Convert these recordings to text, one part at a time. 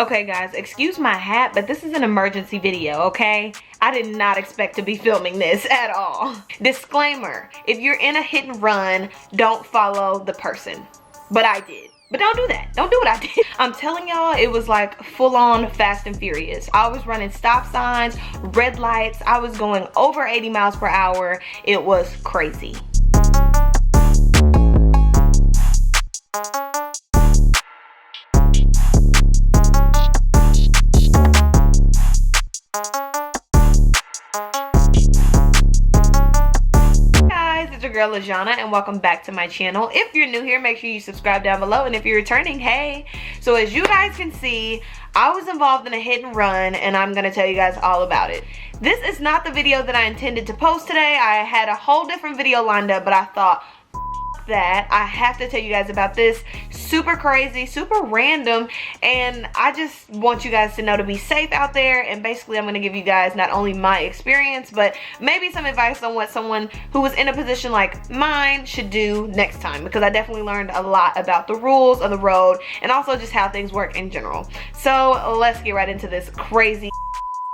Okay guys, excuse my hat, but this is an emergency video, okay? I did not expect to be filming this at all. Disclaimer, if you're in a hit and run, don't follow the person. But I did. But don't do that. Don't do what I did. I'm telling y'all, it was like full on Fast and Furious. I was running stop signs, red lights. I was going over 80 miles per hour. It was crazy. It's your girl Lajana and welcome back to my channel. If you're new here, make sure you subscribe down below, and if you're returning, hey. So as you guys can see, I was involved in a hit and run and I'm gonna tell you guys all about it. This is not the video that I intended to post today. I had a whole different video lined up, but I thought that I have to tell you guys about this. Super crazy, super random, and I just want you guys to know to be safe out there. And basically I'm going to give you guys not only my experience, but maybe some advice on what someone who was in a position like mine should do next time, because I definitely learned a lot about the rules of the road and also just how things work in general. So let's get right into this crazy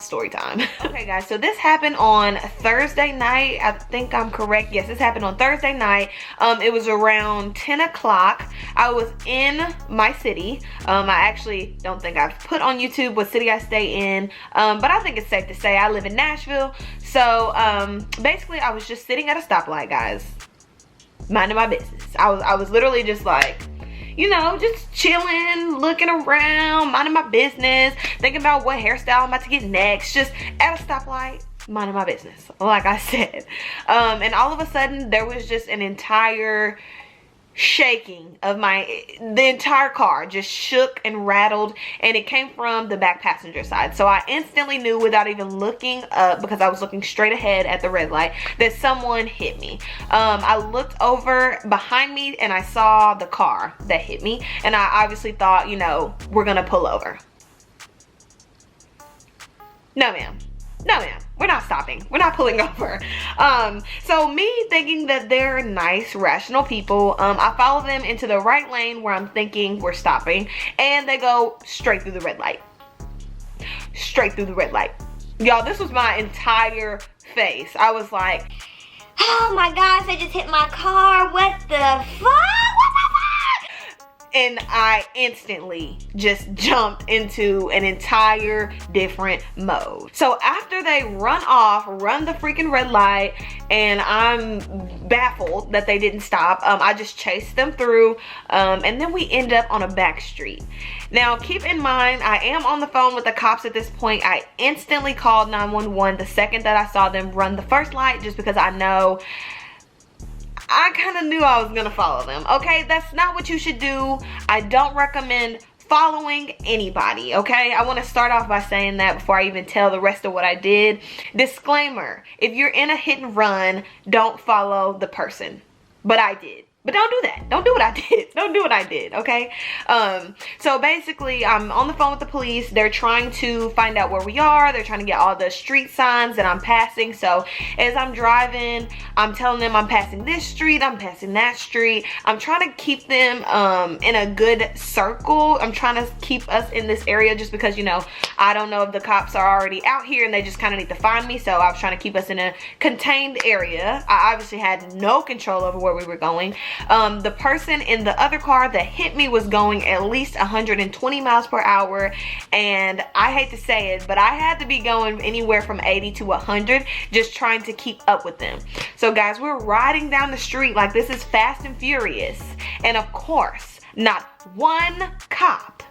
story time. Okay guys, so this happened on Thursday night. I think I'm correct. Yes, this happened on Thursday night. It was around 10 o'clock. I was in my city. I actually don't think I've put on YouTube what city I stay in, but I think it's safe to say I live in Nashville. So basically I was just sitting at a stoplight, guys, minding my business. I was literally just like, you know, just chilling, looking around, minding my business, thinking about what hairstyle I'm about to get next, just at a stoplight, minding my business, like I said. And all of a sudden, there was just an entire shaking of the entire car just shook and rattled, and it came from the back passenger side. So I instantly knew without even looking up, because I was looking straight ahead at the red light, that someone hit me. I looked over behind me and I saw the car that hit me, and I obviously thought, you know, we're gonna pull over. No ma'am. No ma'am, we're not stopping. We're not pulling over. So me thinking that they're nice, rational people, I follow them into the right lane where I'm thinking we're stopping, and they go straight through the red light. Straight through the red light. Y'all, this was my entire face. I was like, oh my gosh, they just hit my car. What the fuck? And I instantly just jumped into an entire different mode. So after they run the freaking red light, and I'm baffled that they didn't stop, I just chased them through, and then we end up on a back street. Now keep in mind, I am on the phone with the cops at this point. I instantly called 911 the second that I saw them run the first light, just because I kind of knew I was gonna follow them. Okay, that's not what you should do. I don't recommend following anybody, okay? I want to start off by saying that before I even tell the rest of what I did. Disclaimer, if you're in a hit and run, don't follow the person. But I did. But don't do that. Don't do what I did. Don't do what I did, okay? So basically, I'm on the phone with the police. They're trying to find out where we are. They're trying to get all the street signs that I'm passing. So as I'm driving, I'm telling them I'm passing this street, I'm passing that street. I'm trying to keep them in a good circle. I'm trying to keep us in this area just because, you know, I don't know if the cops are already out here and they just kind of need to find me. So I was trying to keep us in a contained area. I obviously had no control over where we were going. The person in the other car that hit me was going at least 120 miles per hour, and I hate to say it, but I had to be going anywhere from 80 to 100 just trying to keep up with them. So guys, we're riding down the street like this is Fast and Furious, and of course not one cop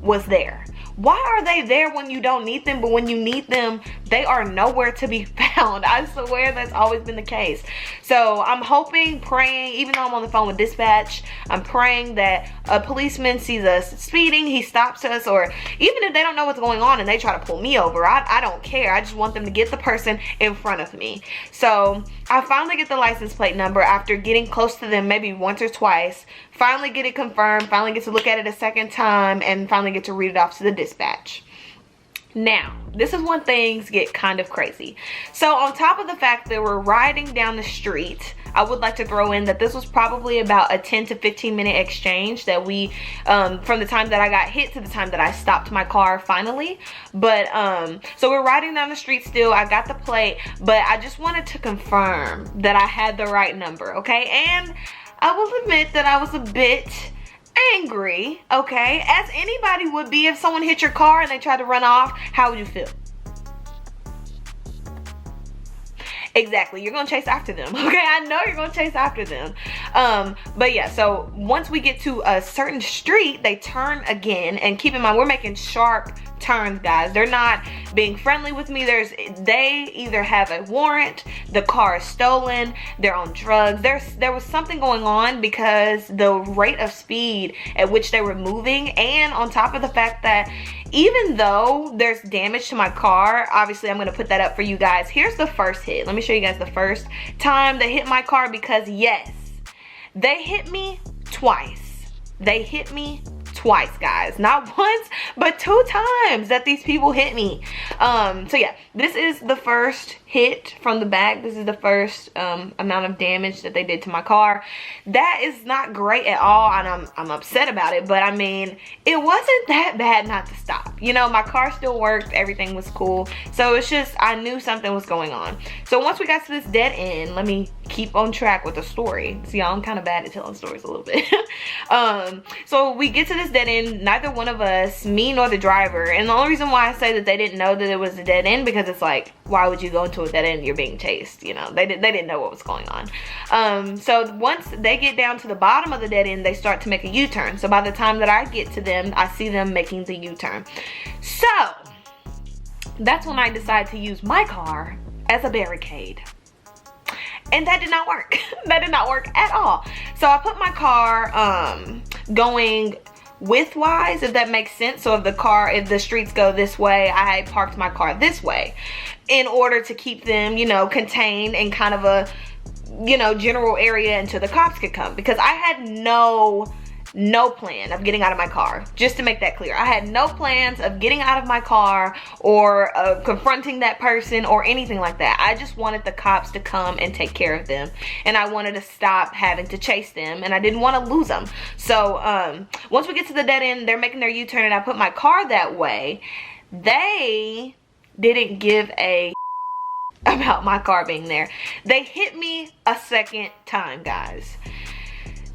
was there. Why are they there when you don't need them, but when you need them, they are nowhere to be found? I swear that's always been the case. So I'm hoping, praying, even though I'm on the phone with dispatch, I'm praying that a policeman sees us speeding, he stops us, or even if they don't know what's going on and they try to pull me over, I don't care. I just want them to get the person in front of me. So I finally get the license plate number after getting close to them maybe once or twice, finally get it confirmed, finally get to look at it a second time, and finally get to read it off to the dispatch. Now, this is when things get kind of crazy. So on top of the fact that we're riding down the street, I would like to throw in that this was probably about a 10 to 15 minute exchange that we, from the time that I got hit to the time that I stopped my car finally. But, so we're riding down the street still. I got the plate, but I just wanted to confirm that I had the right number, okay? And I will admit that I was a bit angry, okay, as anybody would be if someone hit your car and they tried to run off. How would you feel? Exactly, you're gonna chase after them, okay? I know you're gonna chase after them. But yeah, so once we get to a certain street, they turn again, and keep in mind, we're making sharp turns, guys. They're not being friendly with me. They either have a warrant, the car is stolen, they're on drugs. There was something going on, because the rate of speed at which they were moving, and on top of the fact that even though there's damage to my car, obviously I'm gonna put that up for you guys. Here's the first hit. Let me show you guys the first time they hit my car, because yes, they hit me twice. They hit me twice, guys. Not once, but 2 times that these people hit me. So yeah, this is the first hit from the back. This is the first amount of damage that they did to my car. That is not great at all, and I'm upset about it, but I mean, it wasn't that bad not to stop. You know, my car still worked, everything was cool. So it's just, I knew something was going on. So once we got to this dead end, let me keep on track with the story. See, I'm kind of bad at telling stories a little bit. So we get to this dead end, neither one of us, me nor the driver, and the only reason why I say that they didn't know that it was a dead end, because it's like, why would you go into a dead end? You're being chased, you know. They didn't know what was going on. So once they get down to the bottom of the dead end, they start to make a U-turn. So by the time that I get to them, I see them making the U-turn. So that's when I decide to use my car as a barricade. And that did not work. That did not work at all. So I put my car going widthwise, if that makes sense. So if the streets go this way, I parked my car this way in order to keep them, you know, contained in kind of a, you know, general area until the cops could come, because I had no plan of getting out of my car. Just to make that clear, I had no plans of getting out of my car or confronting that person or anything like that. I just wanted the cops to come and take care of them, and I wanted to stop having to chase them, and I didn't want to lose them. So once we get to the dead end, they're making their U-turn, and I put my car that way. They didn't give a about my car being there. They hit me a second time, guys.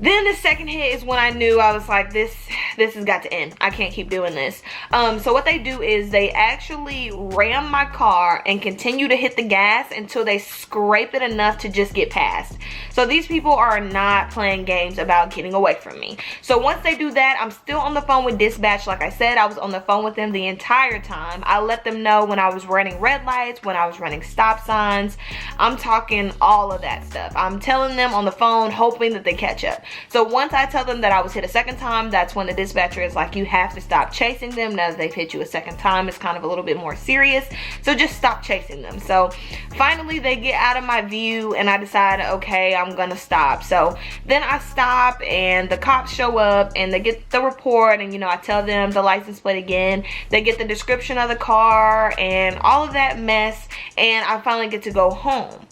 Then the second hit is when I knew, I was like, this has got to end. I can't keep doing this. So what they do is they actually ram my car and continue to hit the gas until they scrape it enough to just get past. So these people are not playing games about getting away from me. So once they do that, I'm still on the phone with dispatch. Like I said, I was on the phone with them the entire time. I let them know when I was running red lights, when I was running stop signs. I'm talking all of that stuff. I'm telling them on the phone, hoping that they catch up. So once I tell them that I was hit a second time, that's when the dispatcher is like, you have to stop chasing them. Now that they've hit you a second time, it's kind of a little bit more serious. So just stop chasing them. So finally they get out of my view, and I decide, okay, I'm gonna stop. So then I stop, and the cops show up, and they get the report, and you know, I tell them the license plate again. They get the description of the car and all of that mess, and I finally get to go home.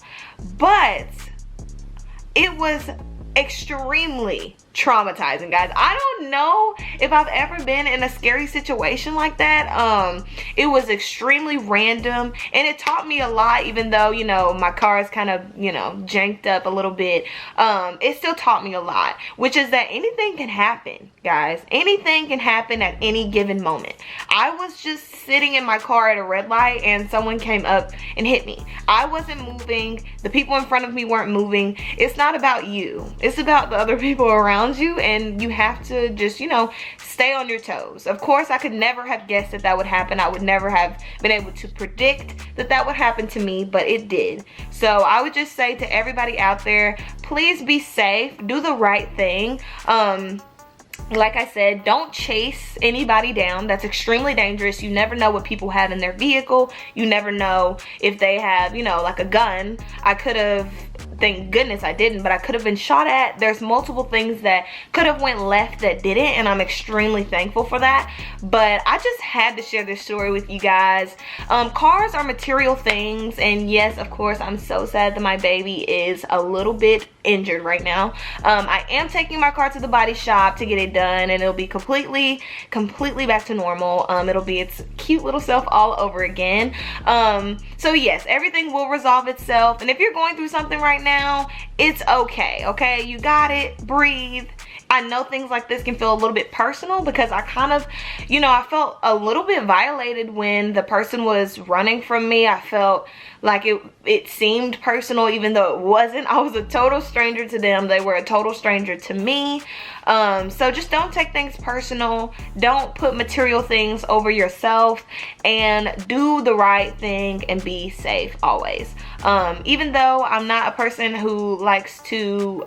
But it was extremely traumatizing, guys. I don't know if I've ever been in a scary situation like that. It was extremely random, and it taught me a lot. Even though, you know, my car is kind of, you know, janked up a little bit, it still taught me a lot, which is that anything can happen, guys. Anything can happen at any given moment. I was just sitting in my car at a red light, and someone came up and hit me. I wasn't moving. The people in front of me weren't moving. It's not about you. It's about the other people around you, and you have to just, you know, stay on your toes. Of course, I could never have guessed that that would happen. I would never have been able to predict that that would happen to me, but it did. So I would just say to everybody out there, please be safe, do the right thing. Like I said, don't chase anybody down. That's extremely dangerous. You never know what people have in their vehicle. You never know if they have, you know, like a gun. I could have thank goodness I didn't, but I could have been shot at. There's multiple things that could have went left that didn't, and I'm extremely thankful for that. But I just had to share this story with you guys. Cars are material things, and yes, of course, I'm so sad that my baby is a little bit injured right now. I am taking my car to the body shop to get it done, and it'll be completely back to normal. It'll be its cute little self all over again. So yes, everything will resolve itself, and if you're going through something right now, it's okay. You got it. Breathe. I know things like this can feel a little bit personal because I kind of, you know, I felt a little bit violated when the person was running from me. I felt like it seemed personal even though it wasn't. I was a total stranger to them. They were a total stranger to me. So just don't take things personal. Don't put material things over yourself, and do the right thing and be safe always. Even though I'm not a person who likes to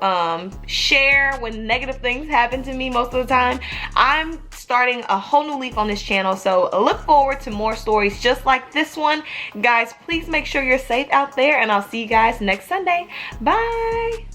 share when negative things happen to me most of the time, I'm starting a whole new leaf on this channel, so look forward to more stories just like this one. Guys, please make sure you're safe out there, and I'll see you guys next Sunday. Bye.